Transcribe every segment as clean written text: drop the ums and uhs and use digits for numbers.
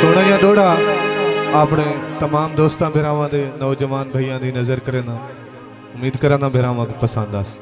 सोना या डोड़ा अपने तमाम दोस्तों भिरावां दे नौजवान भैया दी नजर करे ना उम्मीद करा ना भिरावां को पसंद आस।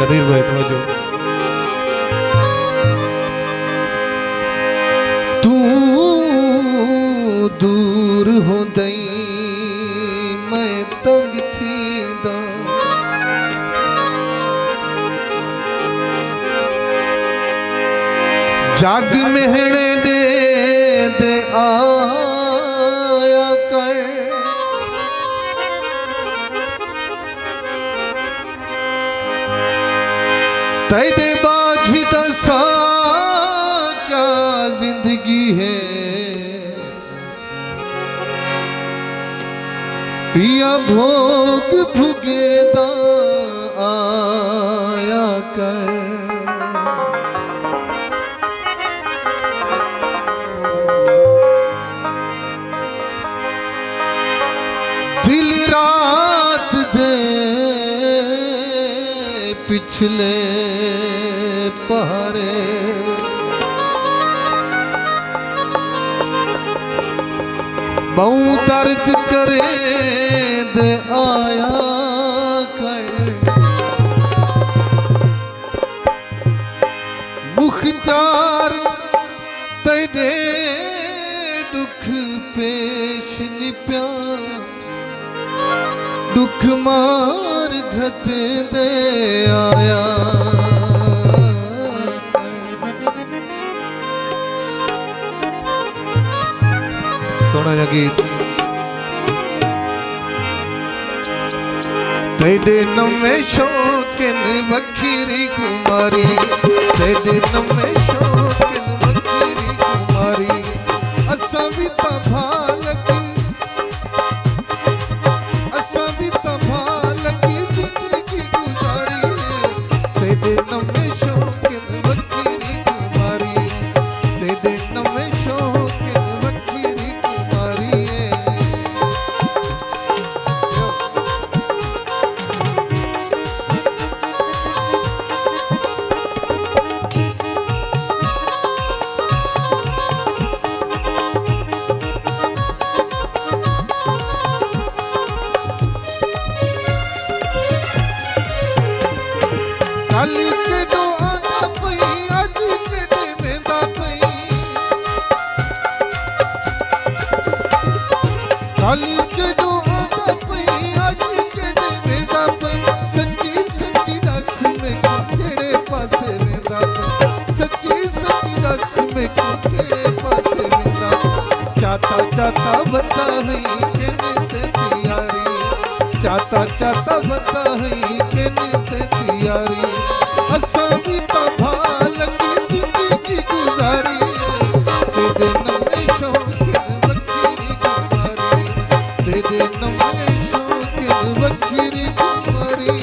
कदीर भाई तवज्जो। तू दूर हो दई मैं तंग थींदा जग मेहणे दे आया कर तेरे बाझ दसा क्या जिंदगी है पिया भोग भुगेदा आया कर दिल रात दे पिछले पहरे बहु दर्द करे दे आया कर मुख्तार तेरे दुख पेश निप्या दुख मार घत दे आया। सोना या गीत तेरे नमे शौकिन बखीरी कुमारी तेरे नमे शौकिन बखीरी कुमारी असा भी भालक असा भी भालक जिंदगी गुजारी तेरे नमे शौकिन बखीरी कुमारी तेरे नमे शौकिन बखीरी कुमारी कल के दो आंदा पई अज के दे वेंदा पई कल के दो आंदा पई अज के दे वेंदा पई सच्ची सच्ची दस में केड़े पासे वेंदा पई सच्ची सच्ची दस में केड़े पासे वेंदा चाता चाता बता है के नित तैयारी चाता चाता बता है के नित तैयारी असा भी भालक जिंदगी गुजारी तेरे नमे शौकिन बखीरी कुमारी तेरे नमे शौकिन बखीरी कुमारी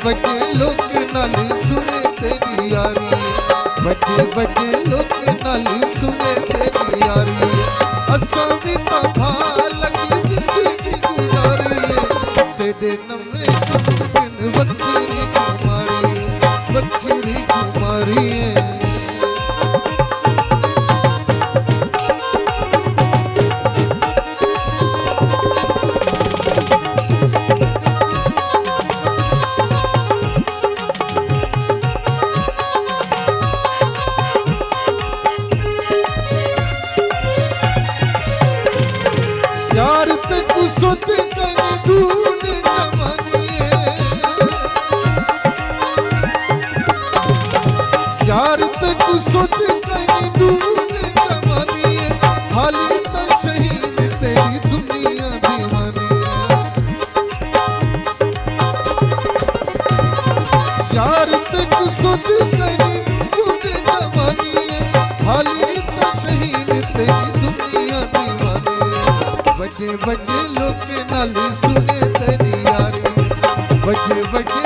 बड़े लोग नाल सुने तेरी यारी, बड़े बड़े लोग नाल सुने तेरी यारी। असा भी तो लगी जिंदगी गुजारी, तेरे नवे शौकीन बखरी कुमारी, बखरी कुमारी है। यार तेकू सोच कर ढूंढ जवानी है, यार तेकू सोच कर ढूंढ जवानी है। हाली तो शहीद तेरी दुनिया दीवानी है, यार तेकू सोच कर ढूंढ जवानी है। हाली तो शहीद तेरी दुनिया दीवानी है। बड़े बड़े लोग नाल सुने तेरी यारी, बड़े बड़े